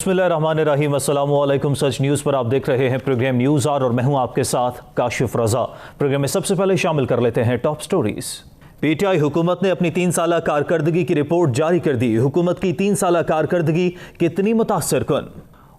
बिस्मिल्लाहिर्रहमानिर्रहीम, अस्सलामु अलैकुम। सच न्यूज़ पर आप देख रहे हैं प्रोग्राम न्यूज़ और मैं हूं आपके साथ काशिफ रजा। प्रोग्राम में सबसे पहले शामिल कर लेते हैं टॉप स्टोरीज। पीटीआई हुकूमत ने अपनी 3 साला कारकर्दगी की रिपोर्ट जारी कर दी। हुकूमत की 3 साला कारकर्दगी कितनी मुतासर कुन।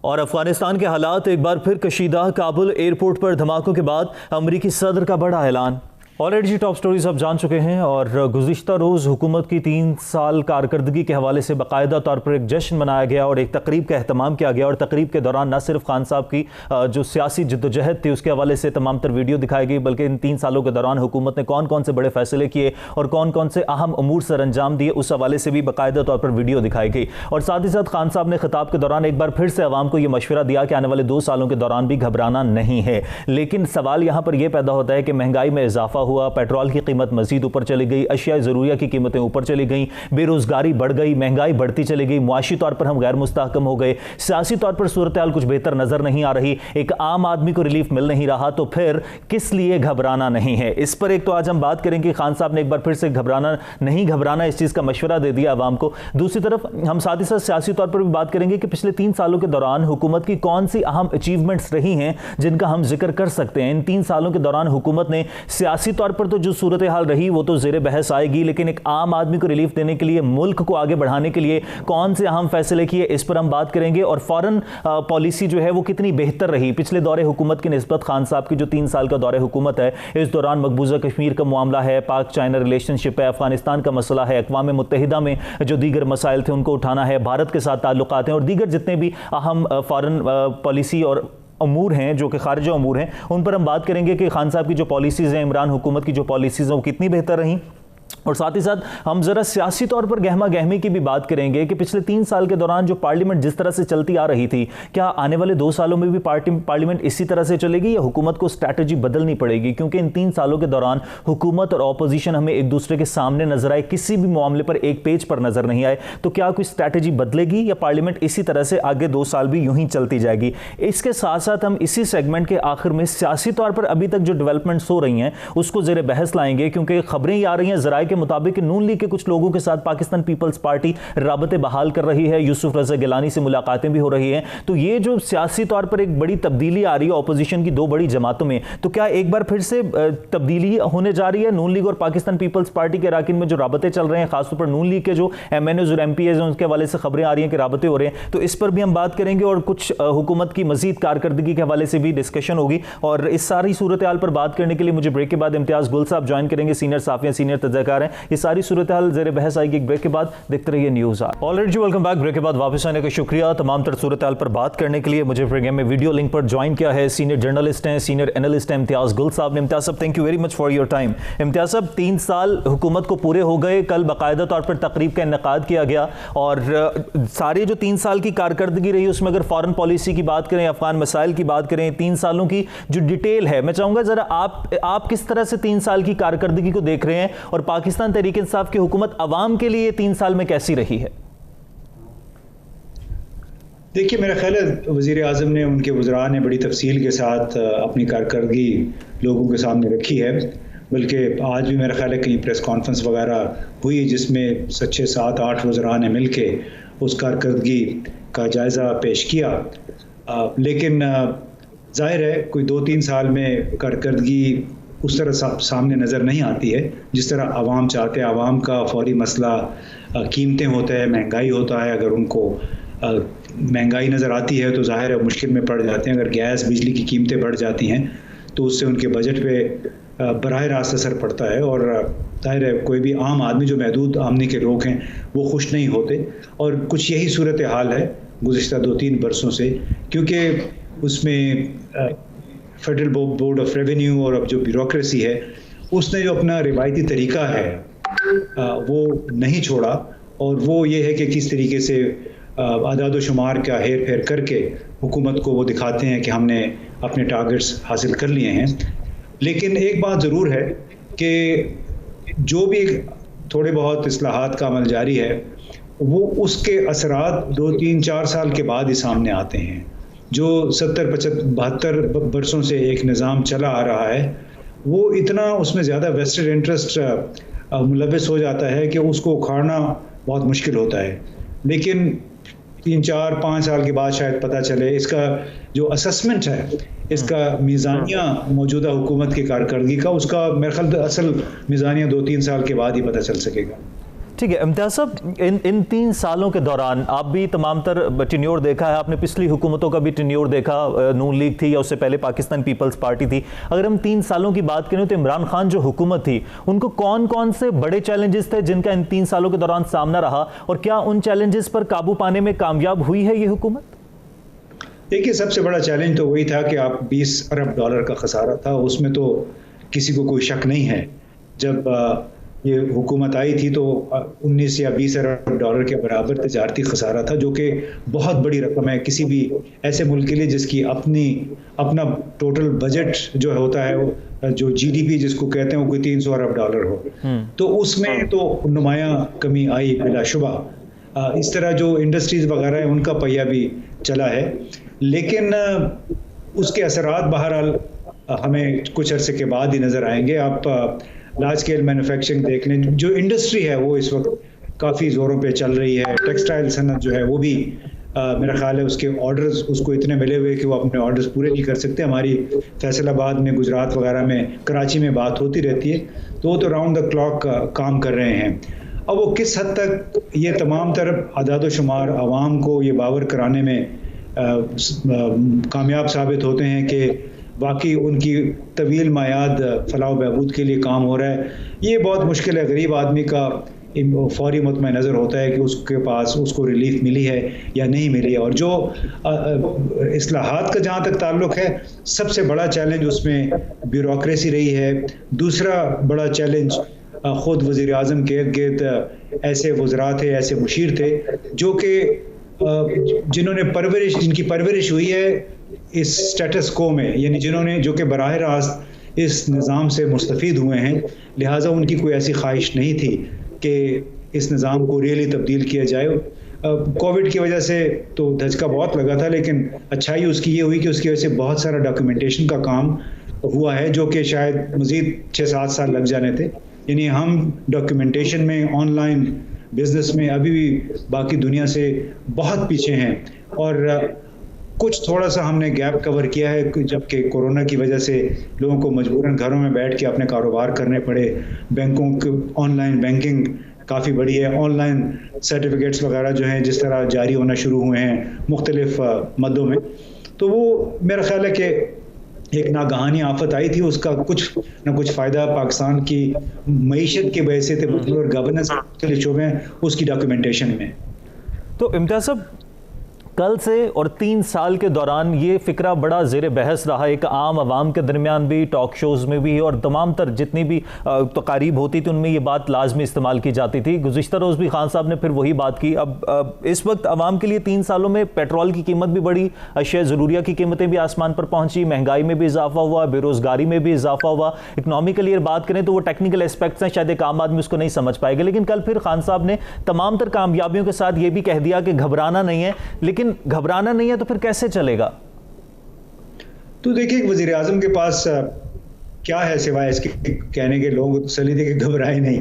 और अफगानिस्तान के हालात एक बार फिर कशीदा। काबुल एयरपोर्ट पर धमाकों के बाद अमरीकी सदर का बड़ा ऐलान। ऑलरेडी जी टॉप स्टोरीज आप जान चुके हैं और गुज़िश्ता रोज़ हुकूमत की 3 साल कारकर्दगी के हवाले से बाकायदा तौर पर एक जश्न मनाया गया और एक तकरीब का अहतमाम किया गया। और तकरीब के दौरान न सिर्फ खान साहब की जो सियासी जद्दोजहद थी उसके हवाले से तमाम तर वीडियो दिखाई गई, बल्कि इन 3 सालों के दौरान हुकूमत ने कौन कौन से बड़े फैसले किए और कौन कौन से अहम अमूर सर अंजाम दिए उस हवाले से भी बाकायदा तौर पर वीडियो दिखाई गई। और साथ ही साथ खान साहब ने खिताब के दौरान एक बार फिर से अवाम को यह मशवरा दिया कि आने वाले 2 सालों के दौरान भी घबराना नहीं है। लेकिन सवाल यहाँ पर यह पैदा होता है कि महंगाई में इजाफा हुआ, पेट्रोल की कीमत मजीद ऊपर चली गई, अशिया ज़रूरिया की कीमतें ऊपर चली गई, बेरोजगारी बढ़ गई, महंगाई बढ़ती चली गई, मुआशी तौर पर हम गैर मुस्तहकम हो गए, सियासी तौर पर सूरत हाल कुछ बेहतर नजर नहीं आ रही, एक आम आदमी को रिलीफ मिल नहीं रहा, तो फिर किस लिए घबराना नहीं है। इस पर एक तो आज हम बात करें कि खान साहब ने एक बार फिर से घबराना इस चीज का मशवरा दे दिया आवाम को। दूसरी तरफ हम साथ ही साथ सियासी तौर पर भी बात करेंगे कि पिछले 3 सालों के दौरान हुकूमत की कौन सी अहम अचीवमेंट्स रही हैं जिनका हम जिक्र कर सकते हैं। इन 3 सालों के दौरान हुकूमत ने सियासी तौर पर तो जो सूरत हाल रही वो तो ज़ेरे बहस आएगी, लेकिन एक आम आदमी को रिलीफ देने के लिए, मुल्क को आगे बढ़ाने के लिए कौन से अहम फैसले किए, इस पर हम बात करेंगे। और फॉरेन पॉलिसी जो है वो कितनी बेहतर रही पिछले दौरे हुकूमत की निस्बत खान साहब की जो 3 साल का दौरे हुकूमत है। इस दौरान मकबूजा कश्मीर का मामला है, पाक चाइना रिलेशनशिप है, अफगानिस्तान का मसला है, अक़वाम मुत्तहिदा में जो दीगर मसाइल थे उनको उठाना है, भारत के साथ ताल्लुकात हैं और दीगर जितने भी अहम फॉरेन पॉलिसी और अमूर हैं जो कि खारिजा अमूर हैं उन पर हम बात करेंगे कि खान साहब की जो पॉलिसीज़ हैं, इमरान हुकूमत की जो पॉलिसीज़ हैं वो कितनी बेहतर रहीं। और साथ ही साथ हम ज़रा सियासी तौर पर गहमा गहमी की भी बात करेंगे कि पिछले 3 साल के दौरान जो पार्लियामेंट जिस तरह से चलती आ रही थी, क्या आने वाले 2 सालों में भी पार्लियामेंट इसी तरह से चलेगी या हुकूमत को स्ट्रैटेजी बदलनी पड़ेगी। क्योंकि इन 3 सालों के दौरान हुकूमत और अपोजिशन हमें एक दूसरे के सामने नजर आए, किसी भी मामले पर एक पेज पर नजर नहीं आए, तो क्या कोई स्ट्रैटेजी बदलेगी या पार्लियामेंट इसी तरह से आगे 2 साल भी यूं ही चलती जाएगी। इसके साथ साथ हम इसी सेगमेंट के आखिर में सियासी तौर पर अभी तक जो डेवलपमेंट्स हो रही हैं उसको ज़ेरे बहस लाएंगे, क्योंकि खबरें ही आ रही हैं ज़राए के मुताबिक नून लीग के कुछ लोगों के साथ पाकिस्तान पीपल्स पार्टी राबते बहाल कर रही है, यूसुफ रज़ा गिलानी से मुलाकातें भी हो रही हैं। तो ये जो सियासी तौर पर एक बड़ी तब्दीली आ रही है ऑपोजिशन की 2 बड़ी जमातों में, तो क्या एक बार फिर से तब्दीली होने जा रही है। नून लीग और पाकिस्तान पीपल्स पार्टी के अराकीन में जो राबते चल रहे हैं, खासतौर पर नून लीग के जो MNAs और MPAs उनके हवाले से खबरें आ रही हैं कि राबते हो रहे हैं, तो इस पर भी हम बात करेंगे और कुछ हुकूमत की मजीद कारकर्दगी के हवाले से भी डिस्कशन होगी। और इस सारी सूरत हाल पर बात करने के लिए मुझे ब्रेक के बाद इम्तियाज गुल साहब ज्वाइन करेंगे, सीनियर साफी, सीनियर तजज़ियाकार हैं। ये सारी सूरत हाल ज़ेरे बहस आएगी एक ब्रेक के बाद। देखते रहिए News R. Already ji welcome back. Break के बाद वापस आने का शुक्रिया। तमाम तर सूरत हाल पर बात करने के लिए मुझे प्रोग्राम में वीडियो लिंक पर ज्वाइन किया है सीनियर जर्नलिस्ट हैं, सीनियर एनालिस्ट हैं इम्तियाज गुल साहब ने। इम्तियाज साहब, thank you very much for your time. Imtiaz साहब, 3 साल हुकूमत को पूरे हो गए, कल बाकायदा तौर पर तकरीब का इनेकाद किया गया और सारी जो 3 साल की कारकर्दगी रही उसमें अगर फॉरेन पॉलिसी की बात करें, अफगान मसाइल की बात करें, 3 सालों की जो डिटेल है, मैं चाहूँगा ज़रा आप किस तरह से 3 साल की कारकर्दगी को देख रहे हैं और पाकिस्तान तहरीक इंसाफ की हुकूमत अवाम के लिए 3 साल में कैसी रही है। देखिए, मेरा ख्याल है वज़ीर आज़म ने, उनके वज़रा ने बड़ी तफसील के साथ अपनी कारकर्दगी लोगों के सामने रखी है। बल्कि आज भी मेरा ख्याल है कहीं प्रेस कॉन्फ्रेंस वगैरह हुई जिसमें 6, 7, 8 वज़रा ने मिल के उस कारकर्दगी का जायज़ा पेश किया। लेकिन ज़ाहिर है कोई 2-3 साल में कारकर्दगी उस तरह सामने नज़र नहीं आती है जिस तरह आवाम चाहते हैं। आवाम का फौरी मसला कीमतें होता है, महंगाई होता है। अगर उनको महंगाई नज़र आती है तो ज़ाहिर है मुश्किल में पड़ जाते हैं। अगर गैस बिजली की कीमतें बढ़ जाती हैं तो उससे उनके बजट पे बराह रास्त असर पड़ता है और ज़ाहिर है कोई भी आम आदमी, जो महदूद आमदनी के लोग हैं, वो खुश नहीं होते। और कुछ यही सूरत हाल है गुज़िश्ता 2-3 बरसों से, क्योंकि उसमें फेडरल बोर्ड ऑफ रेवेन्यू और अब जो ब्यूरोक्रेसी है उसने जो अपना रिवायती तरीका है वो नहीं छोड़ा। और वो ये है कि किस तरीके से आदाद शुमार का हेर फेर करके हुकूमत को वो दिखाते हैं कि हमने अपने टारगेट्स हासिल कर लिए हैं। लेकिन एक बात ज़रूर है कि जो भी थोड़े बहुत इस्लाहात का अमल जारी है वो उसके असरात 2-3-4 साल के बाद ही सामने आते हैं। जो 70-72 बरसों से एक निज़ाम चला आ रहा है वो इतना उसमें ज़्यादा वेस्टेड इंटरेस्ट मुलविस हो जाता है कि उसको उखाड़ना बहुत मुश्किल होता है। लेकिन 3-4-5 साल के बाद शायद पता चले। इसका जो असेसमेंट है, इसका मीज़ानिया मौजूदा हुकूमत की कारकर्दगी का, उसका मेरे ख्याल असल मीज़ानिया 2-3 साल के बाद ही पता चल सकेगा। ठीक है इम्तियाज़ साहब, इन 3 सालों के दौरान आप भी तमाम तर टेन्योर देखा है, आपने पिछली हुकूमतों का भी टेन्योर देखा, नून लीग थी या उससे पहले पाकिस्तान पीपल्स पार्टी थी। अगर हम 3 सालों की बात करें तो इमरान खान जो हुकूमत थी, उनको कौन कौन से बड़े चैलेंजेस थे जिनका इन 3 सालों के दौरान सामना रहा, और क्या उन चैलेंजेस पर काबू पाने में कामयाब हुई है ये हुकूमत? देखिए, सबसे बड़ा चैलेंज तो वही था कि आप $20 अरब का खसारा था, उसमें तो किसी को कोई शक नहीं है। जब ये हुकूमत आई थी तो 19 या 20 अरब डॉलर के बराबर तजारती खसारा था, जो कि बहुत बड़ी रकम है किसी भी ऐसे मुल्क के लिए जिसकी अपना टोटल बजट जो होता है, वो जो GDP जिसको कहते हैं, वो कोई 300 अरब डॉलर हो। तो उसमें तो नुमायां कमी आई बिलाशुबा। इस तरह जो इंडस्ट्रीज वगैरह है उनका पहिया भी चला है, लेकिन उसके असरात बहरहाल हमें कुछ अरसे के बाद ही नज़र आएंगे। आप लार्ज स्केल मैन्युफैक्चरिंग देख लें, जो इंडस्ट्री है वो इस वक्त काफ़ी ज़ोरों पे चल रही है। टेक्सटाइल सनत जो है वो भी मेरा ख्याल है उसके ऑर्डर्स उसको इतने मिले हुए कि वो अपने ऑर्डर्स पूरे नहीं कर सकते। हमारी फैसलाबाद में, गुजरात वगैरह में, कराची में बात होती रहती है, तो वो तो राउंड द क्लॉक काम कर रहे हैं। अब वो किस हद तक ये तमाम तरफ आदाद शुमार आवाम को ये बावर कराने में कामयाब साबित होते हैं कि बाकी उनकी तवील मायाद फलाह बहबूद के लिए काम हो रहा है, ये बहुत मुश्किल है। गरीब आदमी का फौरी मुतमईन नज़र होता है कि उसके पास उसको रिलीफ मिली है या नहीं मिली है। और जो इस्लाहात का जहाँ तक ताल्लुक है, सबसे बड़ा चैलेंज उसमें ब्यूरोक्रेसी रही है। दूसरा बड़ा चैलेंज ख़ुद वज़ीर आज़म के इर्द गिर्द ऐसे वज़रा थे, ऐसे मुशीर थे जो कि जिनकी परवरिश हुई है इस स्टेटस को में, यानी जो कि बराह रास्त इस निज़ाम से मुस्तफ़ीद हुए हैं, लिहाजा उनकी कोई ऐसी ख्वाहिश नहीं थी कि इस निज़ाम को रियली तब्दील किया जाए। कोविड की वजह से तो धचका बहुत लगा था, लेकिन अच्छाई उसकी ये हुई कि उसकी वजह से बहुत सारा डॉक्यूमेंटेशन का काम हुआ है, जो कि शायद मज़ीद 6-7 साल लग जाने थे। यानी हम डॉक्यूमेंटेशन में, ऑनलाइन बिजनेस में अभी भी बाकी दुनिया से बहुत पीछे हैं। और कुछ थोड़ा सा हमने गैप कवर किया है, जबकि कोरोना की वजह से लोगों को मजबूरन घरों में बैठ के अपने कारोबार करने पड़े। बैंकों की ऑनलाइन बैंकिंग काफ़ी बड़ी है, ऑनलाइन सर्टिफिकेट्स वगैरह जो हैं जिस तरह जारी होना शुरू हुए हैं मुख्तलिफ मदों में, तो वो मेरा ख्याल है कि एक नागहानी आफत आई थी, उसका कुछ ना कुछ फ़ायदा पाकिस्तान की मईशत की वजह से थे, और गवर्नेंस के शोबे हैं उसकी डॉक्यूमेंटेशन में। तो इम्तियाज़ साहब, कल से और 3 साल के दौरान ये फ़िक्रा बड़ा ज़ेर बहस रहा, एक आम आवाम के दरमियान भी, टॉक शोज़ में भी, और तमाम तर जितनी भी तकारीब होती थी उनमें ये बात लाजमी इस्तेमाल की जाती थी। गुज़िश्ता रोज़ भी खान साहब ने फिर वही बात की। अब इस वक्त आवाम के लिए 3 सालों में पेट्रोल की कीमत भी बढ़ी, अशिया ज़रूरिया की कीमतें भी आसमान पर पहुँची, महंगाई में भी इजाफा हुआ, बेरोज़गारी में भी इजाफा हुआ। इकनॉमिकली अगर बात करें तो वो टेक्निकल एस्पेक्ट्स हैं, शायद एक आम आदमी उसको नहीं समझ पाएगा, लेकिन कल फिर खान साहब ने तमाम तर कामयाबियों के साथ ये भी कह दिया कि घबराना नहीं है। लेकिन घबराना नहीं है तो फिर कैसे चलेगा? तो देखिए, वज़ीर आज़म के पास क्या है सिवाय इसके कहने के लोगों को तसल्ली दे के घबराए नहीं।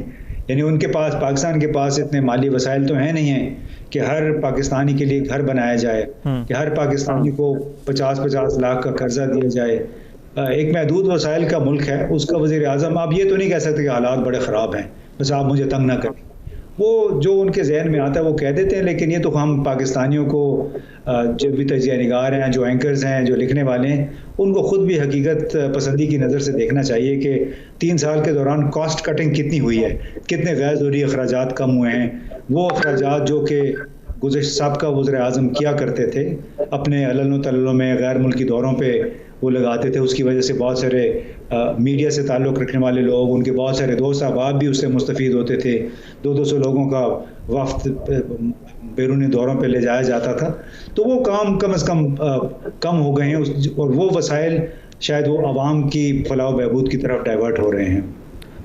यानी उनके पास, पाकिस्तान के पास इतने माली वसाइल तो हैं नहीं हैं कि हर पाकिस्तानी के लिए घर बनाया जाए, कि हर पाकिस्तानी को 50-50 लाख का कर्जा दिया जाए। एक महदूद वसाइल का मुल्क है, उसका वज़ीर आज़म आप ये तो नहीं कह सकते कि हालात बड़े ख़राब हैं, बस आप मुझे तंग ना करें। वो जो उनके जहन में आता है वो कह देते हैं, लेकिन ये तो हम पाकिस्तानियों को, जो भी तजिया निगार हैं, जो एंकर्स हैं, जो लिखने वाले हैं, उनको ख़ुद भी हकीकत पसंदी की नज़र से देखना चाहिए कि 3 साल के दौरान कॉस्ट कटिंग कितनी हुई है, कितने गैर ज़रूरी अखराजात कम हुए हैं। वो अखराजात जो कि साबिक़ा वज़ीर आज़म किया करते थे, अपने अलनो तल्लो में गैर मुल्की दौरों पर वो लगाते थे, उसकी वजह से बहुत सारे मीडिया से ताल्लुक़ रखने वाले लोग, उनके बहुत सारे दोस्त अहबाब भी उससे मुस्तफ़ीद होते थे। 200-200 लोगों का वफ्द बैरूनी दौरों पे ले जाया जाता था। तो वो काम कम से कम कम हो गए हैं, और वो वसाइल शायद वो आवाम की फलाह बहबूद की तरफ डाइवर्ट हो रहे हैं।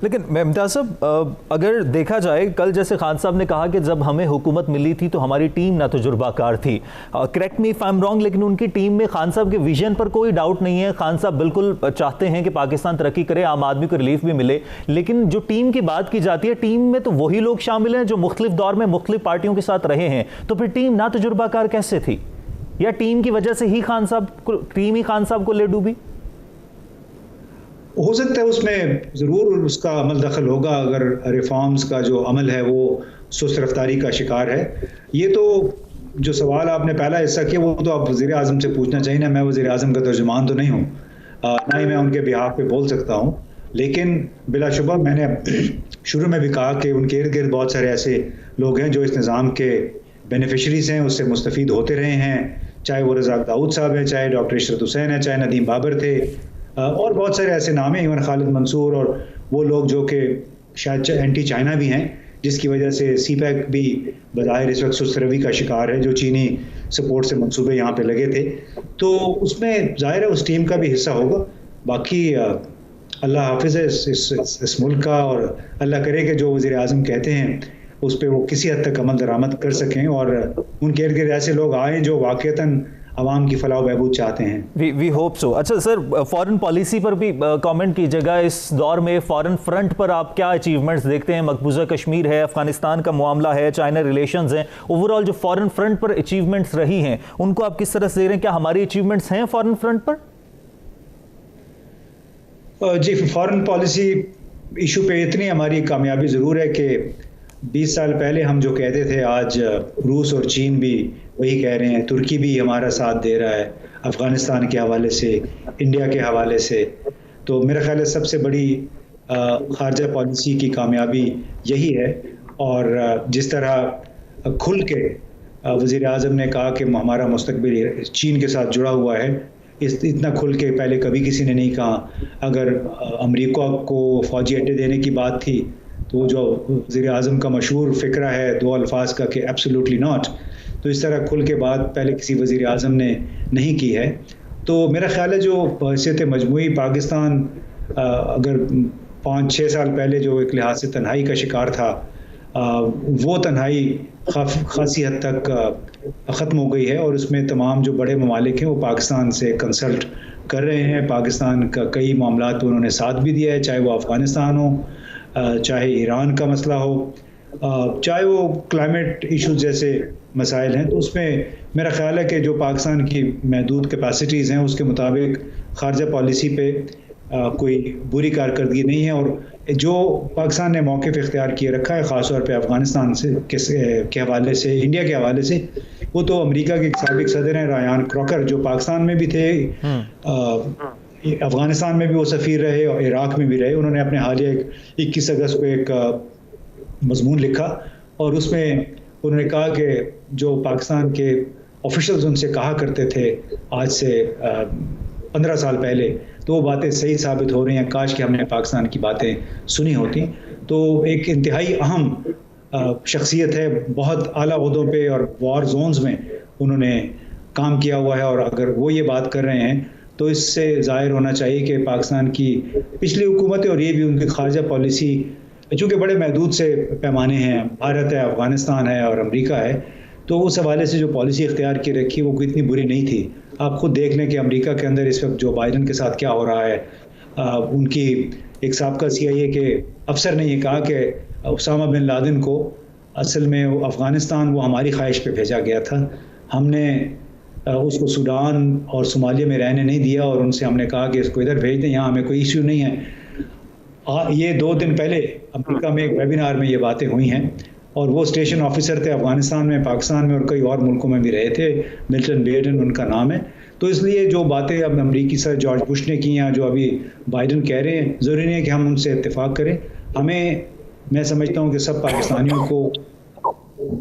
लेकिन इम्तियाज साहब, अगर देखा जाए, कल जैसे खान साहब ने कहा कि जब हमें हुकूमत मिली थी तो हमारी टीम ना तजुर्बाकार थी, correct me if I am wrong, लेकिन उनकी टीम में खान साहब के विजन पर कोई डाउट नहीं है। खान साहब बिल्कुल चाहते हैं कि पाकिस्तान तरक्की करे, आम आदमी को रिलीफ भी मिले, लेकिन जो टीम की बात की जाती है, टीम में तो वही लोग शामिल हैं जो मुख्तलिफ दौर में मुख्तलिफ पार्टियों के साथ रहे हैं, तो फिर टीम ना तजुर्बाकार कैसे थी? या टीम की वजह से ही टीम ही खान साहब को ले डूबी? हो सकता है उसमें ज़रूर उसका अमल दखल होगा, अगर रिफॉर्म्स का जो अमल है वो सुस्त रफ्तारी का शिकार है। ये तो जो सवाल आपने पहला हिस्सा किया वो तो आप वज़ीर आज़म से पूछना चाहिए ना, मैं वज़ीर आज़म का तर्जुमान तो नहीं हूँ, ना ही मैं उनके बिहाफ पे बोल सकता हूँ, लेकिन बिलाशुबा मैंने शुरू में भी कहा कि उनके इर्द गिर्द बहुत सारे ऐसे लोग हैं जो इस निज़ाम के बेनिफिशरीज़ हैं, उससे मुस्तफ़ीद होते रहे हैं, चाहे वो रज़ाक दाऊद साहब हैं, चाहे डॉक्टर इशरत हुसैन है, चाहे नदीम बाबर थे, और बहुत सारे ऐसे नाम हैं, इवन खालिद मंसूर और वो लोग जो कि शायद एंटी चाइना भी हैं, जिसकी वजह से CPEC भी बज़ाहिर इस वक्त सुस्त रवि का शिकार है, जो चीनी सपोर्ट से मंसूबे यहाँ पे लगे थे। तो उसमें ज़ाहिर है उस टीम का भी हिस्सा होगा। बाकी अल्लाह हाफिज़ है इस मुल्क का, और अल्लाह करे कि जो वज़ीर आज़म कहते हैं उस पर वो किसी हद तक अमल दरामद कर सकें और उनके इर्द गिर्द ऐसे लोग आएँ जो वाक़तन आवाम की फलाह बहबूद चाहते हैं। We hope so. अच्छा सर, फॉरेन पॉलिसी पर भी कमेंट कीजिएगा। इस दौर में फॉरेन फ्रंट पर आप क्या अचीवमेंट्स देखते हैं? मकबूजा कश्मीर है, अफगानिस्तान का मामला है, चाइना रिलेशंस हैं, ओवरऑल जो फॉरेन फ्रंट पर अचीवमेंट्स रही हैं उनको आप किस तरह से दे रहे हैं? क्या हमारी अचीवमेंट्स हैं फॉरेन फ्रंट पर? जी, फॉरेन पॉलिसी इशू पे इतनी हमारी कामयाबी ज़रूर है कि 20 साल पहले हम जो कहते थे आज रूस और चीन भी वही कह रहे हैं, तुर्की भी हमारा साथ दे रहा है अफ़गानिस्तान के हवाले से, इंडिया के हवाले से। तो मेरा ख्याल है सबसे बड़ी ख़ारजा पॉलिसी की कामयाबी यही है। और जिस तरह खुल के वज़ीर आज़म ने कहा कि हमारा मुस्तक़बिल चीन के साथ जुड़ा हुआ है, इतना खुल के पहले कभी किसी ने नहीं कहा। अगर अमेरिका को फ़ौजी अड्डे देने की बात थी तो वो जो वज़ीर आज़म का मशहूर फ़िक्रा है 2 अल्फाज का कि एब्सोल्युटली नॉट, तो इस तरह खुल के बात पहले किसी वज़ीर आज़म ने नहीं की है। तो मेरा ख़्याल है जो हैसियत मजमूई पाकिस्तान अगर 5-6 साल पहले जो एक लिहाज से तन्हाई का शिकार था, वो तन्हाई खासी हद तक ख़त्म हो गई है और उसमें तमाम जो बड़े ममालिक हैं वो पाकिस्तान से कंसल्ट कर रहे हैं। पाकिस्तान का कई मामलात तो उन्होंने साथ भी दिया है, चाहे वो अफ़गानिस्तान हो, चाहे ईरान का मसला हो, चाहे वो क्लाइमेट इशूज़ जैसे मसाइल हैं। तो उसमें मेरा ख़्याल है कि जो पाकिस्तान की महदूद कैपेसिटीज़ हैं उसके मुताबिक ख़ारजा पॉलिसी पे कोई बुरी कारकर्दगी नहीं है। और जो पाकिस्तान ने मौक़िफ़ इख्तियार किए रखा है ख़ास तौर पे अफ़गानिस्तान से के हवाले से, इंडिया के हवाले से, वो तो अमेरिका के साबिक़ सदर हैं रायान क्रॉकर, जो पाकिस्तान में भी थे, अफ़गानिस्तान में भी वो सफ़ीर रहे और इराक़ में भी रहे। उन्होंने अपने हालिया 21 अगस्त को एक मज़मून लिखा और उसमें उन्होंने कहा कि जो पाकिस्तान के ऑफिशियल्स उनसे कहा करते थे आज से 15 साल पहले, तो वो बातें सही साबित हो रही हैं। काश कि हमने पाकिस्तान की बातें सुनी होती। तो एक इंतहाई अहम शख्सियत है, बहुत आला ओहदों पे और वॉर जोन्स में उन्होंने काम किया हुआ है, और अगर वो ये बात कर रहे हैं तो इससे ज़ाहिर होना चाहिए कि पाकिस्तान की पिछली हुकूमतें और ये भी उनकी ख़ारजा पॉलिसी, चूँकि बड़े महदूद से पैमाने हैं, भारत है, अफ़गानिस्तान है और अमेरिका है, तो उस हवाले से जो पॉलिसी इख्तियार की रखी वो इतनी बुरी नहीं थी। आप खुद देख लें कि अमेरिका के अंदर इस वक्त जो बाइडन के साथ क्या हो रहा है। उनकी एक साबका CIA के अफसर ने ये कहा कि उसामा बिन लादेन को असल में अफ़गानिस्तान वो हमारी ख्वाहिश पे भेजा गया था, हमने उसको सूडान और सोमालिया में रहने नहीं दिया और उनसे हमने कहा कि इसको इधर भेज दें, यहाँ हमें कोई इश्यू नहीं है। ये 2 दिन पहले अमेरिका में एक वेबिनार में ये बातें हुई हैं और वो स्टेशन ऑफिसर थे अफ़गानिस्तान में, पाकिस्तान में और कई और मुल्कों में भी रहे थे, मिल्टन बेडन उनका नाम है। तो इसलिए जो बातें अब अमरीकी सर जॉर्ज बुश ने की हैं, जो अभी बाइडन कह रहे हैं, ज़रूरी नहीं है कि हम उनसे इत्तेफाक करें। हमें, मैं समझता हूँ कि सब पाकिस्तानियों को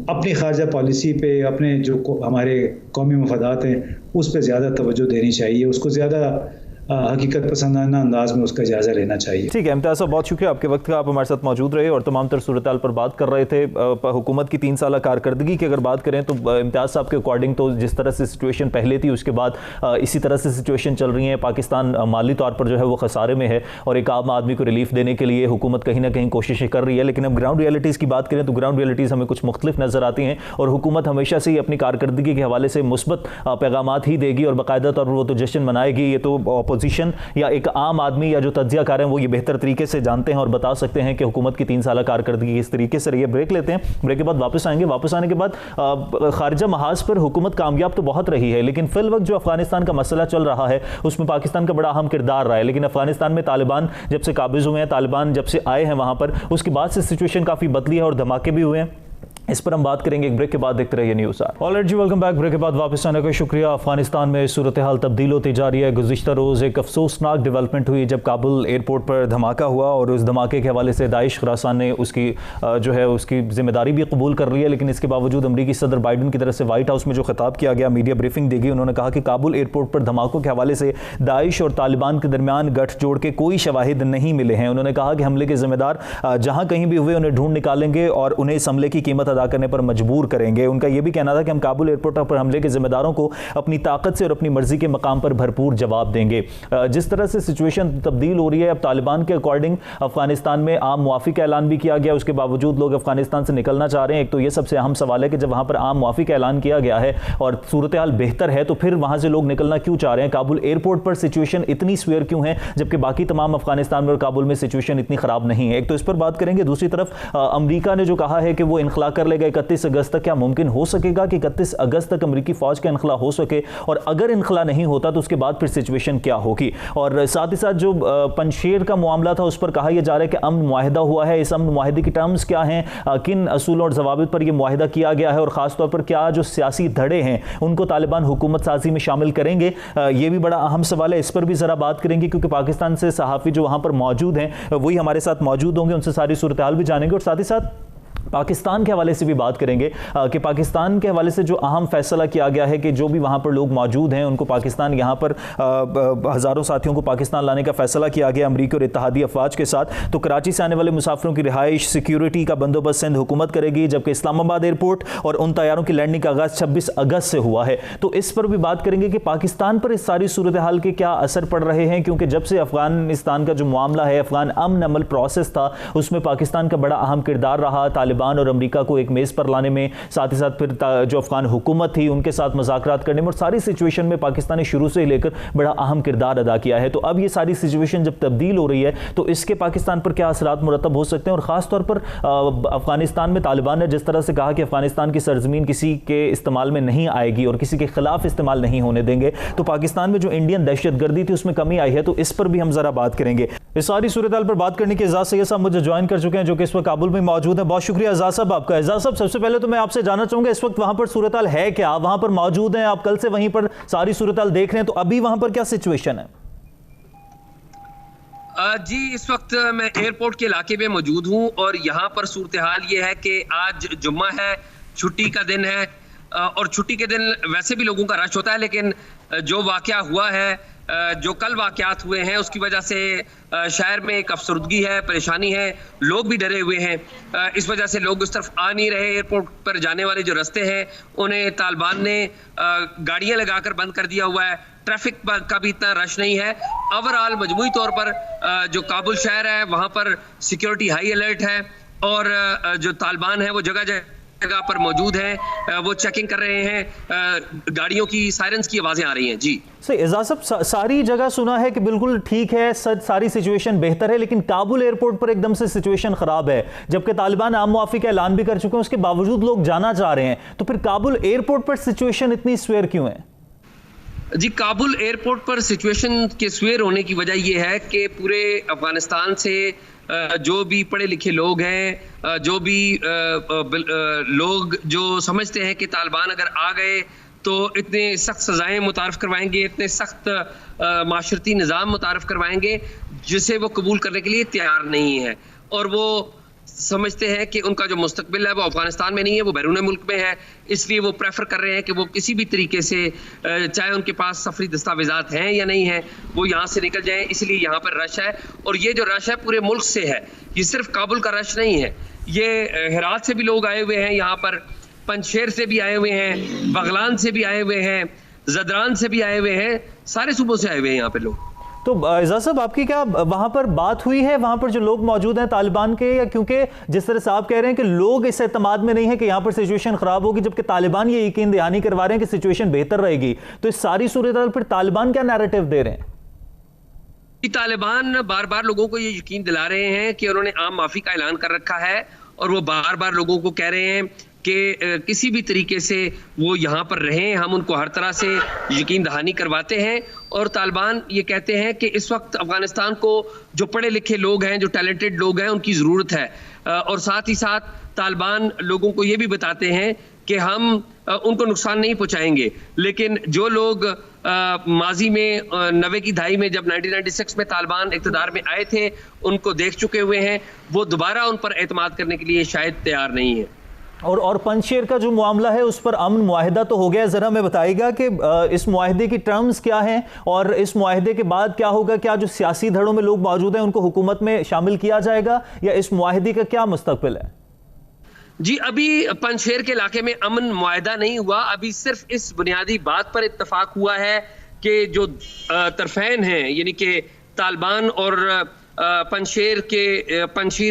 अपनी ख़ारजा पॉलिसी पे, अपने जो हमारे कौमी मफादात हैं उस पर ज़्यादा तवज्जो देनी चाहिए, उसको ज़्यादा हकीकत पसंदाना अंदाज में उसका जायजा लेना चाहिए। ठीक है इम्तियाज़ साहब, बहुत शुक्रिया आपके वक्त का, आप हमारे साथ मौजूद रहे और तमाम तर सूरत पर बात कर रहे थे। हुकूमत की 3 साल कारकर्दगी की अगर बात करें तो इम्तियाज़ साहब के अकॉर्डिंग तो जिस तरह से सिचुएशन पहले थी उसके बाद इसी तरह से सिचुएशन चल रही है। पाकिस्तान माली तौर पर जो है वो खसारे में है और एक आम आदमी को रिलीफ देने के लिए हुकूमत कहीं ना कहीं कोशिशें कर रही है। लेकिन अब ग्राउंड रियलिटीज़ की बात करें तो ग्राउंड रियलिटीज़ हमें कुछ मुख्तलिफ नज़र आती हैं और हुकूमत हमेशा से ही अपनी कारकर्दगी के हवाले से मुस्बत पैगामात ही देगी और बाकायदा तौर पर वो तो जश्न मनाएगी। ये तो अपोजिशन या एक आम आदमी या जो तज्जियाकार हैं वो ये बेहतर तरीके से जानते हैं और बता सकते हैं कि हुकूमत की 3 साल कारकर्दगी किस तरीके से रही है। ब्रेक लेते हैं, ब्रेक के बाद वापस आएंगे। वापस आने के बाद खारजा महाज पर हुकूमत कामयाब तो बहुत रही है, लेकिन फिल वक्त जो अफगानिस्तान का मसला चल रहा है उसमें पाकिस्तान का बड़ा अहम किरदार रहा है। लेकिन अफगानिस्तान में तालिबान जब से काबिज हुए हैं, तालिबान जब से आए हैं वहां पर, उसके बाद से सिचुएशन काफ़ी बदली है और धमाके भी हुए हैं। इस पर हम बात करेंगे एक ब्रेक के बाद। देखते रहिए News R. Alright ji, welcome back. Break के बाद वापस आने का शुक्रिया। अफगानिस्तान में सूरत हाल तब्दील होती जा रही है। गुज़िश्ता रोज़ एक अफसोसनाक डेवलपमेंट हुई जब काबुल एयरपोर्ट पर धमाका हुआ और उस धमाके के हवाले से दाइश खरासान ने उसकी जो है उसकी जिम्मेदारी भी कबूल कर ली है। लेकिन इसके बावजूद अमरीकी सदर बाइडन की तरफ से व्हाइट हाउस में जो खिताब किया गया, मीडिया ब्रीफिंग दी गई, उन्होंने कहा कि काबुल एयरपोर्ट पर धमाकों के हवाले से दाइश और तालिबान के दरमियान गठजोड़ के कोई शवाहिद नहीं मिले हैं। उन्होंने कहा कि हमले के जिम्मेदार जहाँ कहीं भी हुए उन्हें ढूंढ निकालेंगे और उन्हें इस हमले की कीमत अदा करने पर मजबूर करेंगे। उनका यह भी कहना था कि हम काबुल एयरपोर्ट पर हमले के जिम्मेदारों को अपनी ताकत से और अपनी मर्जी के मकाम पर भरपूर जवाब देंगे। जिस तरह से सिचुएशन तब्दील हो रही है, अब तालिबान के अकॉर्डिंग अफगानिस्तान में आम मुआफ़ी का ऐलान भी किया गया, उसके बावजूद लोग अफगानिस्तान से निकलना चाह रहे हैं। एक तो यह सबसे अहम सवाल है कि जब वहां पर आम मुआफ़ी का ऐलान किया गया है और सूरत हाल बेहतर है तो फिर वहां से लोग निकलना क्यों चाह रहे हैं? काबुल एयरपोर्ट पर सिचुएशन इतनी स्वेयर क्यों है जबकि बाकी तमाम अफगानिस्तान में और काबुल में सिचुएशन इतनी खराब नहीं है? एक तो इस पर बात करेंगे। दूसरी तरफ अमरीका ने जो कहा है कि वो इनखला कर लेगा 31 अगस्त तक, क्या मुमकिन हो सकेगा कि 31 अगस्त तक अमरीकी फौज का इनखला हो सके? और अगर इनखला नहीं होता तो उसके बाद फिर सिचुएशन क्या होगी? और साथ ही साथ जो पंजशेर का मामला था उस पर कहा यह जा रहा है कि अमन मुआहिदा हुआ है। इस अमन मुआहिदे की टर्म्स क्या हैं, किन असूलों और जवाबित पर यह मुआहिदा किया गया है और खासतौर पर क्या जो सियासी धड़े हैं उनको तालिबान हुकूमत साजी में शामिल करेंगे? यह भी बड़ा अहम सवाल है, इस पर भी जरा बात करेंगे क्योंकि पाकिस्तान से सहाफ़ी जो वहां पर मौजूद हैं वही हमारे साथ मौजूद होंगे, उनसे सारी सूरत हाल भी जानेंगे और साथ ही साथ पाकिस्तान के हवाले से भी बात करेंगे कि पाकिस्तान के हवाले से जो अहम फैसला किया गया है कि जो भी वहाँ पर लोग मौजूद हैं उनको पाकिस्तान, यहाँ पर हज़ारों साथियों को पाकिस्तान लाने का फैसला किया गया अमरीकी और इत्तेहादी अफवाज के साथ। तो कराची से आने वाले मुसाफिरों की रिहाइश, सिक्योरिटी का बंदोबस्त सिंध हुकूमत करेगी, जबकि इस्लामाबाद एयरपोर्ट और उन तैयारों की लैंडिंग का आगाज़ 26 अगस्त से हुआ है। तो इस पर भी बात करेंगे कि पाकिस्तान पर इस सारी सूरत हाल के क्या असर पड़ रहे हैं, क्योंकि जब से अफगानिस्तान का जो मामला है, अफगान अमन अमल प्रोसेस था, उसमें पाकिस्तान का बड़ा अहम किरदार रहा तालिबान और अमरीका को एक मेज़ पर लाने में, साथ ही साथ फिर जो अफगान हुकूमत थी उनके साथ मुज़ाकरात करने में, और सारी सिचुएशन में पाकिस्तान ने शुरू से ही लेकर बड़ा अहम किरदार अदा किया है। तो अब ये सारी सिचुएशन जब तब्दील हो रही है तो इसके पाकिस्तान पर क्या असरात मुरतब हो सकते हैं? और ख़ास तौर पर अफगानिस्तान में तालिबान ने जिस तरह से कहा कि अफगानिस्तान की सरजमीन किसी के इस्तेमाल में नहीं आएगी और किसी के खिलाफ इस्तेमाल नहीं होने देंगे, तो पाकिस्तान में जो इंडियन दहशतगर्दी थी उसमें कमी आई है। तो इस पर भी हम जरा बात करेंगे। इस सारी सूरत हाल पर बात करने के एजाज सैयद साहब मुझे ज्वाइन कर चुके हैं जो कि इस वक्त काबुल में मौजूद है। बहुत शुक्रिया एजाज साहब आपका। एजाज साहब, सबसे पहले तो मैं आपसे जानना चाहूंगा इस वक्त वहां पर सूरत हाल है क्या? वहां पर मौजूद हैं आप, कल से वहीं पर सारी सूरत हाल देख रहे हैं, तो अभी वहां पर क्या सिचुएशन है? जी, इस वक्त मैं एयरपोर्ट के इलाके में मौजूद हूं और यहाँ पर सूरत हाल ये है कि आज जुम्मा है, छुट्टी का दिन है और छुट्टी के दिन वैसे भी लोगों का रश होता है, लेकिन जो वाकया हुआ है, जो कल वाकयात हुए हैं उसकी वजह से शहर में एक अफसरदगी है, परेशानी है, लोग भी डरे हुए हैं। इस वजह से लोग उस तरफ आ नहीं रहे। एयरपोर्ट पर जाने वाले जो रास्ते हैं उन्हें तालिबान ने गाड़ियां लगाकर बंद कर दिया हुआ है। ट्रैफिक का भी इतना रश नहीं है। ओवरऑल मजमूई तौर पर जो काबुल शहर है वहाँ पर सिक्योरिटी हाई अलर्ट है और जो तालिबान है वो जगह जगह पर मौजूद हैं, वो चेकिंग कर रहे हैं, गाड़ियों की सायरन्स की आवाज़ें आ रही हैं। जी सही। एजाज साहब, सारी जगह सुना है कि बिल्कुल ठीक है, सारी सिचुएशन बेहतर है, लेकिन काबुल एयरपोर्ट पर एकदम से सिचुएशन खराब है, जबकि तालिबान आम मुआफ़ी का ऐलान भी कर चुके हैं, उसके बावजूद लोग जाना चाह रहे हैं। तो फिर काबुल एयरपोर्ट पर सिचुएशन इतनी स्वेयर क्यों है? जी, काबुल एयरपोर्ट पर सिचुएशन के स्वेयर होने की वजह यह है कि पूरे अफगानिस्तान से जो भी पढ़े लिखे लोग हैं, जो भी लोग जो समझते हैं कि तालिबान अगर आ गए तो इतने सख्त सज़ाएं मुतारफ़ करवाएंगे, इतने सख्त माशरती निज़ाम मुतारफ़ करवाएंगे जिसे वो कबूल करने के लिए तैयार नहीं है। और वो समझते हैं कि उनका जो मुस्तकबिल है वो अफगानिस्तान में नहीं है, वो बैरून मुल्क में है, इसलिए वो प्रेफर कर रहे हैं कि वो किसी भी तरीके से, चाहे उनके पास सफरी दस्तावेजात हैं या नहीं हैं, वो यहाँ से निकल जाएं। इसलिए यहाँ पर रश है, और ये जो रश है पूरे मुल्क से है, ये सिर्फ काबुल का रश नहीं है। ये हेरात से भी लोग आए हुए हैं, यहाँ पर पंजशेर से भी आए हुए हैं, बगलान से भी आए हुए हैं, जदरान से भी आए हुए हैं, सारे सूबों से आए हुए हैं यहाँ पे लोग। तो एजाज साहब, आपकी क्या वहां पर बात हुई है, वहां पर जो लोग मौजूद हैं तालिबान के, या क्योंकि जिस तरह से आप कह रहे हैं कि लोग इस एतमाद में नहीं है कि यहाँ पर सिचुएशन खराब होगी, जबकि तालिबान ये यकीन दहानी करवा रहे हैं कि सिचुएशन बेहतर रहेगी, तो इस सारी सूरत फिर तालिबान क्या नैरेटिव दे रहे हैं? तालिबान बार बार लोगों को ये यकीन दिला रहे हैं कि उन्होंने आम माफी का ऐलान कर रखा है, और वो बार बार लोगों को कह रहे हैं कि किसी भी तरीके से वो यहाँ पर रहें, हम उनको हर तरह से यकीन दहानी करवाते हैं। और तालिबान ये कहते हैं कि इस वक्त अफगानिस्तान को जो पढ़े लिखे लोग हैं, जो टैलेंटेड लोग हैं, उनकी ज़रूरत है। और साथ ही साथ तालिबान लोगों को ये भी बताते हैं कि हम उनको नुकसान नहीं पहुँचाएंगे, लेकिन जो लोग माजी में 90 की दहाई में जब 1996 में तालिबान इक़्तिदार में आए थे, उनको देख चुके हुए हैं, वो दोबारा उन पर एतमाद करने के लिए शायद तैयार नहीं है। और पंजशेर का जो मामला है उस पर अमन मुआहिदा तो हो गया, जरा हमें बताइएगा कि इस मुआहिदे की टर्म्स क्या हैं और इस मुआहिदे के बाद क्या होगा? क्या जो सियासी धड़ों में लोग मौजूद हैं उनको हुकूमत में शामिल किया जाएगा, या इस मुआहिदे का क्या मुस्तकबिल है? जी, अभी पंजशेर के इलाके में अमन मुआहिदा नहीं हुआ, अभी सिर्फ इस बुनियादी बात पर इत्तफाक हुआ है कि जो तरफैन हैं, यानी कि तालिबान और पंजशीर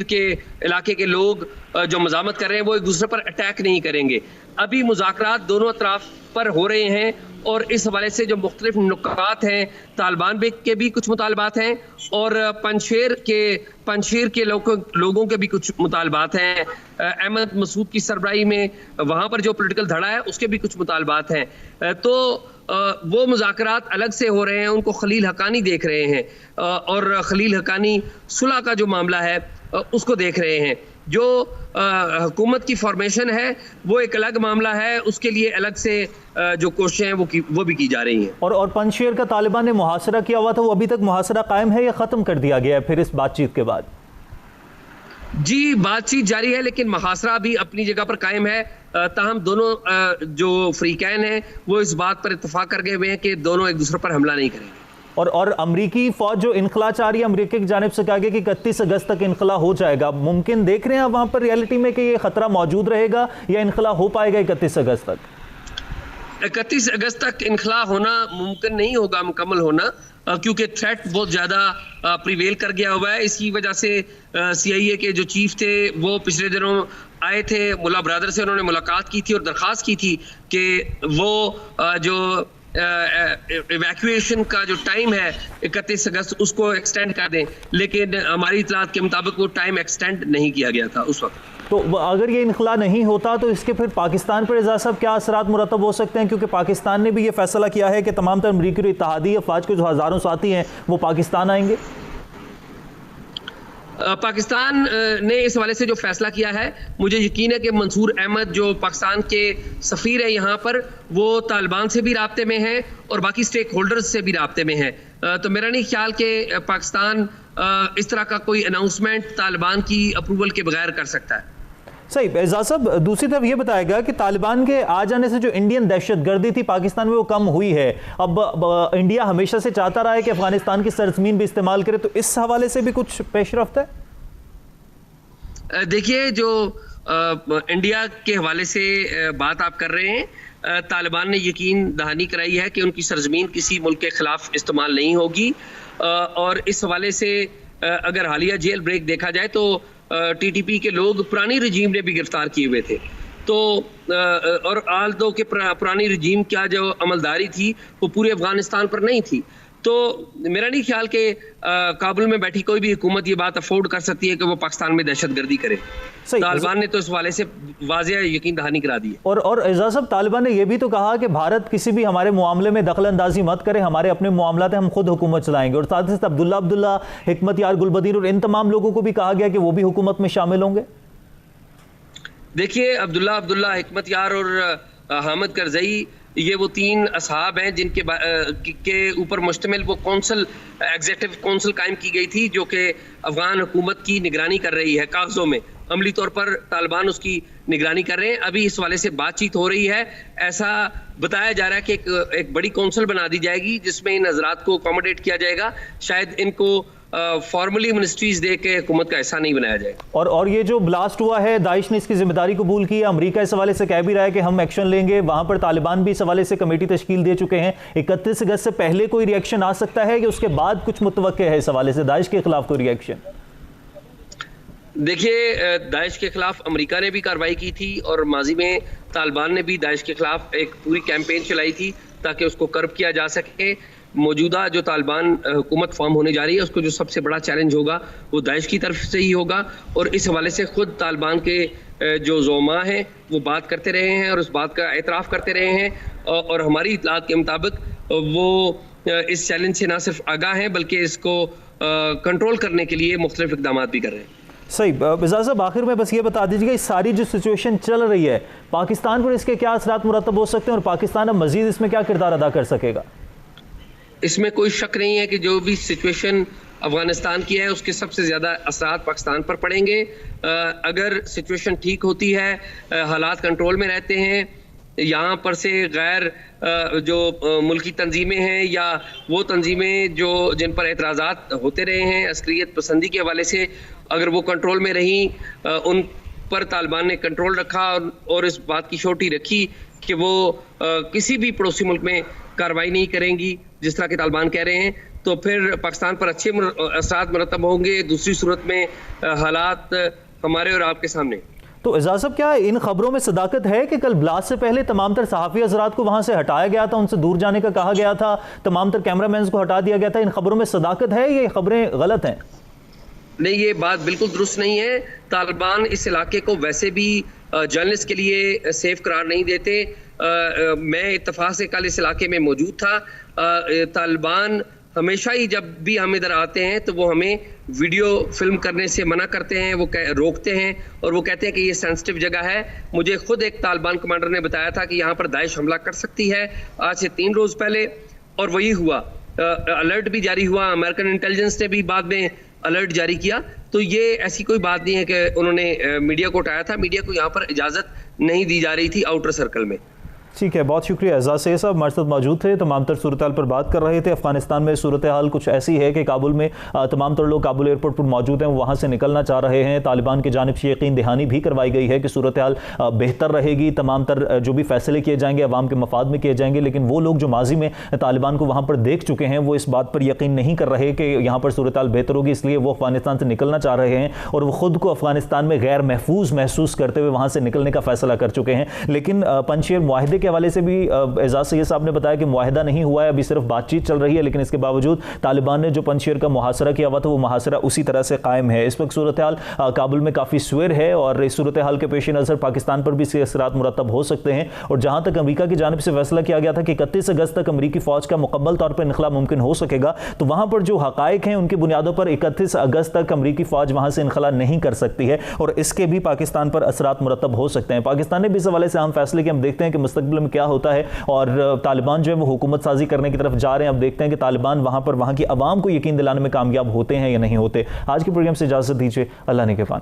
के इलाके के लोग जो मज़ामत कर रहे हैं, वो एक दूसरे पर अटैक नहीं करेंगे। अभी मुज़ाकरात दोनों अतराफ पर हो रहे हैं, और इस हवाले से जो मुख्तलिफ नुकात हैं, तालिबान के भी कुछ मुतालबात हैं, और पंजशीर के लोगों के भी कुछ मुतालबात हैं। अहमद मसूद की सरबराही में वहाँ पर जो पॉलिटिकल धड़ा है, उसके भी कुछ मुतालबात हैं। तो वो मुज़ाकरात अलग से हो रहे हैं, उनको खलील हक्कानी देख रहे हैं, और खलील हक्कानी सुलह का जो मामला है उसको देख रहे हैं। जो हुकूमत की फॉर्मेशन है वो एक अलग मामला है, उसके लिए अलग से जो कोशिशें हैं वो भी की जा रही हैं। और पंजशेर का तालिबान ने मुहासरा किया हुआ था, वो अभी तक मुहासरा कायम है या ख़त्म कर दिया गया है फिर इस बातचीत के बाद? जी, बातचीत जारी है, लेकिन मुहासरा भी अपनी जगह पर कायम है। ताहम दोनों जो फ्रीकैन हैं वो इस बात पर इत्तफाक कर गए हुए हैं कि दोनों एक दूसरे पर हमला नहीं करेंगे। और अमरीकी फौज जो इनखला चाह रही है, अमरीका की जानिब से कहा गया कि 31 अगस्त तक इनखला हो जाएगा, मुमकिन देख रहे हैं आप वहां पर रियलिटी में कि ये खतरा मौजूद रहेगा, या इनखला हो पाएगा 31 अगस्त तक? 31 अगस्त तक इनखला होना मुमकिन नहीं होगा, मुकम्मल होना, क्योंकि थ्रेट बहुत ज़्यादा प्रिवेल कर गया हुआ है। इसी वजह से CIA के जो चीफ थे वो पिछले दिनों आए थे, मुल्ला ब्रदर से उन्होंने मुलाकात की थी और दरख्वास्त की थी कि वो जो इवैक्यूएशन का जो टाइम है 31 अगस्त उसको एक्सटेंड कर दें, लेकिन हमारी इतलात के मुताबिक वो टाइम एक्सटेंड नहीं किया गया था उस वक्त। तो अगर ये इनखला नहीं होता तो इसके फिर पाकिस्तान पर एजाज साहब क्या असरात मुरतब हो सकते हैं? क्योंकि पाकिस्तान ने भी ये फैसला किया है कि तमाम तर अमरीकी और इत्तेहादी अफवाज के जो हज़ारों साथी हैं वो पाकिस्तान आएंगे। पाकिस्तान ने इस हवाले से जो फैसला किया है, मुझे यकीन है कि मंसूर अहमद जो पाकिस्तान के सफ़ीर है यहाँ पर, वो तालिबान से भी राब्ते में है और बाकी स्टेक होल्डर्स से भी राब्ते में है। तो मेरा नहीं ख्याल कि पाकिस्तान इस तरह का कोई अनाउंसमेंट तालिबान की अप्रूवल के बगैर कर सकता है। सही। एजाज साहब, दूसरी तरफ ये बताएगा कि तालिबान के आ जाने से जो इंडियन दहशतगर्दी थी पाकिस्तान में वो कम हुई है। अब इंडिया हमेशा से चाहता रहा है कि अफगानिस्तान की सरजमीन भी इस्तेमाल करे, तो इस हवाले से भी कुछ पेशरफ्त है? देखिए, जो इंडिया के हवाले से बात आप कर रहे हैं, तालिबान ने यकीन दहानी कराई है कि उनकी सरजमीन किसी मुल्क के खिलाफ इस्तेमाल नहीं होगी। और इस हवाले से अगर हालिया जेल ब्रेक देखा जाए तो TTP के लोग पुरानी रजीम ने भी गिरफ्तार किए हुए थे। तो और आल्दो के पुरानी रजीम क्या जो अमलदारी थी वो पूरे अफगानिस्तान पर नहीं थी। तो मेरा नहीं ख्याल कि काबुल में बैठी कोई भी हुकूमत ये बात अफोर्ड कर सकती है कि वो पाकिस्तान में दहशतगर्दी करे। तालिबान ने तो इस वाले से वाज़ेह यकीन दहानी करा दी है। और एजाज साहब, तालिबान ने यह भी तो कहा कि भारत किसी भी हमारे मामले में दखल अंदाजी मत करे, हमारे अपने मामलात हम खुद हुकूमत चलाएंगे। और साथ ही साथ अब्दुल्ला हिकमत यार गुलबदीन और इन तमाम लोगों को भी कहा गया कि वो भी हुकूमत में शामिल होंगे। देखिए, अब्दुल्ला हिकमत यार और हामिद करजई ये वो 3 असहाब हैं जिनके के ऊपर मुश्तमिल वो कौंसल, एग्जीक्यूटिव कौंसल कायम की गई थी, जो कि अफगान हुकूमत की निगरानी कर रही है कागजों में। अमली तौर पर तालिबान उसकी निगरानी कर रहे हैं। अभी इस वाले से बातचीत हो रही है। ऐसा बताया जा रहा है कि एक बड़ी कौंसल बना दी जाएगी जिसमें इन हजरात को अकोमोडेट किया जाएगा। शायद इनको फॉर्मली मिनिस्ट्रीज दे के हुकूमत का हिस्सा नहीं बनाया जाएगा। और ये जो ब्लास्ट हुआ है, दाइश ने इसकी जिम्मेदारी कबूल की है। अमेरिका इस हवाले से कह भी रहा है कि हम एक्शन लेंगे। वहां पर तालिबान भी इस हवाले से कमेटी तश्कील दे चुके हैं। 31 अगस्त से पहले कोई रिएक्शन आ सकता है कि उसके बाद कुछ मुतवक्के है इस हवाले से दाइश के खिलाफ कोई रिएक्शन? देखिए, दाइश के खिलाफ अमेरिका ने भी कार्रवाई की थी और माजी में तालिबान ने भी दाइश के खिलाफ एक पूरी कैंपेन चलाई थी ताकि उसको कर्ब किया जा सके। मौजूदा जो तालिबान हुकूमत फॉर्म होने जा रही है, उसको जो सबसे बड़ा चैलेंज होगा वो दाइश की तरफ से ही होगा। और इस हवाले से खुद तालिबान के जो ज़ोमा हैं वो बात करते रहे हैं और उस बात का एतराफ़ करते रहे हैं। और हमारी इत्तलात के मुताबिक वो इस चैलेंज से ना सिर्फ आगाह हैं बल्कि इसको कंट्रोल करने के लिए मुख्तलिफ इक़दाम भी कर रहे हैं। सही। एजाज साहब, आखिर में बस ये बता दीजिएगा, इस सारी जो सिचुएशन चल रही है पाकिस्तान पर इसके क्या असरात मुरतब हो सकते हैं और पाकिस्तान अब मजीद इसमें क्या किरदार अदा कर सकेगा? इसमें कोई शक नहीं है कि जो भी सिचुएशन अफगानिस्तान की है उसके सबसे ज़्यादा असरात पाकिस्तान पर पड़ेंगे। अगर सिचुएशन ठीक होती है, हालात कंट्रोल में रहते हैं, यहाँ पर से गैर जो मुल्की तंजीमें हैं या वो तंजीमें जो जिन पर एतराज़ात होते रहे हैं अस्करियत पसंदी के हवाले से, अगर वो कंट्रोल में रहीं, उन पर तालिबान ने कंट्रोल रखा और इस बात की श्योरिटी रखी कि वो किसी भी पड़ोसी मुल्क में कार्रवाई नहीं करेंगी जिस तरह के तालिबान कह रहे हैं, तो फिर पाकिस्तान पर अच्छे असरात मुरतब होंगे। दूसरी सूरत में हालात हमारे और आपके सामने। तो एजाज साहब, क्या इन खबरों में सदाकत है कि कल ब्लास्ट से पहले तमाम तर सहाफ़ी हज़रात को वहां से हटाया गया था, उनसे दूर जाने का कहा गया था, तमाम तर कैमरामैन को हटा दिया गया था? इन खबरों में सदाकत है, ये खबरें गलत हैं? नहीं, ये बात बिल्कुल दुरुस्त नहीं है। तालिबान इस इलाके को वैसे भी जर्नलिस्ट के लिए सेफ करार नहीं देते। मैं इत्तफाक से कल इस इलाके में मौजूद था। तालिबान हमेशा ही जब भी हम इधर आते हैं तो वो हमें वीडियो फिल्म करने से मना करते हैं, वो रोकते हैं और वो कहते हैं कि ये सेंसिटिव जगह है। मुझे खुद एक तालिबान कमांडर ने बताया था कि यहाँ पर दाइश हमला कर सकती है आज से 3 रोज़ पहले, और वही हुआ। अलर्ट भी जारी हुआ, अमेरिकन इंटेलिजेंस ने भी बाद में अलर्ट जारी किया। तो ये ऐसी कोई बात नहीं है कि उन्होंने मीडिया को उठाया था। मीडिया को यहाँ पर इजाज़त नहीं दी जा रही थी आउटर सर्कल में। ठीक है, बहुत शुक्रिया। एजाज सैयद साहब हमारे साथ मौजूद थे, तमाम तर सूरत हाल पर बात कर रहे थे। अफगानिस्तान में सूरत हाल कुछ ऐसी है कि काबुल में तमाम तर लोग काबुल एयरपोर्ट पर मौजूद हैं, वो वहाँ से निकलना चाह रहे हैं। तालिबान की जानिब से यकीन दहानी भी करवाई गई है कि सूरत हाल बेहतर रहेगी, तमाम तर जो भी फैसले किए जाएंगे अवाम के मफाद में किए जाएंगे। लेकिन वो लोग जो माजी में तालिबान को वहाँ पर देख चुके हैं वो इस बात पर यकीन नहीं कर रहे कि यहाँ पर सूरत हाल बेहतर होगी, इसलिए वो अफगानिस्तान से निकलना चाह रहे हैं और वो खुद को अफगानिस्तान में गैर महफूज महसूस करते हुए वहाँ से निकलने का फैसला कर चुके हैं। लेकिन पंजशेर मुआहदे के हवाले से भी एजाज सैयद साहब ने बताया कि मुआहिदा नहीं हुआ है, अभी सिर्फ बातचीत चल रही है, लेकिन इसके बावजूद तालिबान ने जो पंजशेर का मुहासरा किया हुआ था वो मुहासरा उसी तरह से कायम है। इस वक्त सूरत हाल काबुल में काफ़ी स्वेर है और इस सूरत हाल के पेश नज़र पाकिस्तान पर भी इसके असरात मुरतब हो सकते हैं। और जहाँ तक अमरीका की जानिब से फैसला किया गया था कि 31 अगस्त तक अमरीकी फ़ौज का मुकम्मल तौर पर इनखला मुमकिन हो सकेगा, तो वहाँ पर जो हक़ाइक़ हैं उनकी बुनियादों पर 31 अगस्त तक अमरीकी फ़ौज वहाँ से इनखला नहीं कर सकती है और इसके भी पाकिस्तान पर असरात मुरतब हो सकते हैं। पाकिस्तान ने भी इस हवाले से अहम फैसले किए, हम देखते हैं कि मुस्तक़बिल में क्या होता है। और तालिबान जो है वो हुकूमत साजी करने की तरफ जा रहे हैं। अब देखते हैं कि तालिबान वहाँ पर वहाँ की आवाम को यकीन दिलाने में कामयाब होते हैं या नहीं होते। आज के प्रोग्राम से इजाज़त दीजिए, अल्लाह ने के पान।